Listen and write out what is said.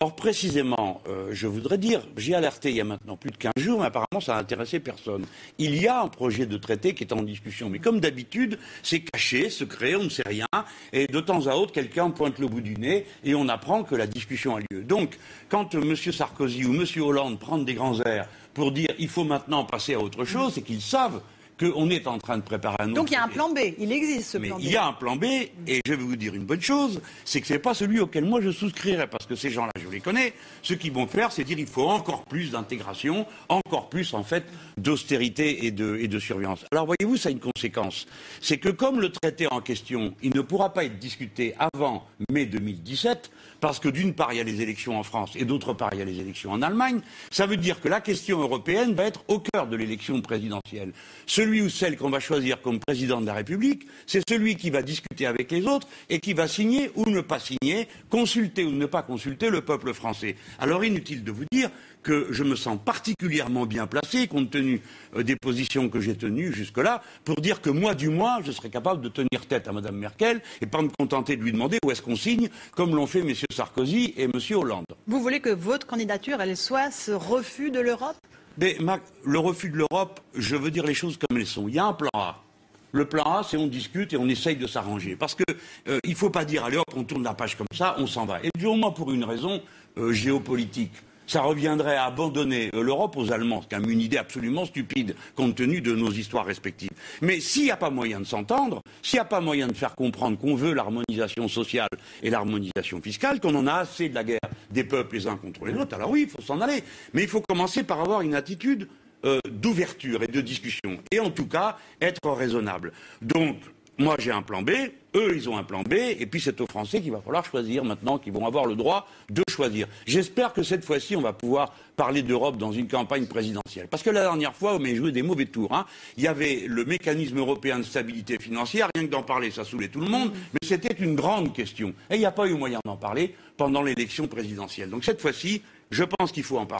Or, précisément, je voudrais dire, j'ai alerté il y a maintenant plus de 15 jours, mais apparemment ça n'a intéressé personne. Il y a un projet de traité qui est en discussion, mais comme d'habitude, c'est caché, secret, on ne sait rien, et de temps à autre, quelqu'un pointe le bout du nez, et on apprend que la discussion a lieu. Donc, quand M. Sarkozy ou M. Hollande prennent des grands airs pour dire il faut maintenant passer à autre chose, c'est qu'ils savent qu'on est en train de préparer un autre. Donc il y a un plan B, il existe ce plan B. Mais il y a un plan B, et je vais vous dire une bonne chose, c'est que ce n'est pas celui auquel moi je souscrirais, parce que ces gens-là, je les connais, ce qu'ils vont faire, c'est dire qu'il faut encore plus d'intégration, encore plus, en fait, d'austérité et de surveillance. Alors voyez-vous, ça a une conséquence, c'est que comme le traité en question, il ne pourra pas être discuté avant mai 2017, parce que d'une part, il y a les élections en France, et d'autre part, il y a les élections en Allemagne, ça veut dire que la question européenne va être au cœur de l'élection présidentielle. Celui ou celle qu'on va choisir comme président de la République, c'est celui qui va discuter avec les autres et qui va signer ou ne pas signer, consulter ou ne pas consulter le peuple français. Alors inutile de vous dire que je me sens particulièrement bien placé, compte tenu des positions que j'ai tenues jusque-là, pour dire que moi, du moins, je serais capable de tenir tête à Mme Merkel et pas me contenter de lui demander où est-ce qu'on signe, comme l'ont fait M. Sarkozy et M. Hollande. Vous voulez que votre candidature, elle soit ce refus de l'Europe ? Mais le refus de l'Europe, je veux dire les choses comme elles sont. Il y a un plan A. Le plan A, c'est on discute et on essaye de s'arranger. Parce que il ne faut pas dire, allez hop, on tourne la page comme ça, on s'en va. Et du moins pour une raison géopolitique. Ça reviendrait à abandonner l'Europe aux Allemands, ce qui est une idée absolument stupide, compte tenu de nos histoires respectives. Mais s'il n'y a pas moyen de s'entendre, s'il n'y a pas moyen de faire comprendre qu'on veut l'harmonisation sociale et l'harmonisation fiscale, qu'on en a assez de la guerre des peuples les uns contre les autres, alors oui, il faut s'en aller. Mais il faut commencer par avoir une attitude d'ouverture et de discussion. Et en tout cas, être raisonnable. Donc, moi j'ai un plan B, eux ils ont un plan B, et puis c'est aux Français qu'il va falloir choisir maintenant, qu'ils vont avoir le droit de choisir. J'espère que cette fois-ci on va pouvoir parler d'Europe dans une campagne présidentielle. Parce que la dernière fois, on m'a joué des mauvais tours. Il y avait le mécanisme européen de stabilité financière, rien que d'en parler, ça saoulait tout le monde, mais c'était une grande question. Et il n'y a pas eu moyen d'en parler pendant l'élection présidentielle. Donc cette fois-ci, je pense qu'il faut en parler.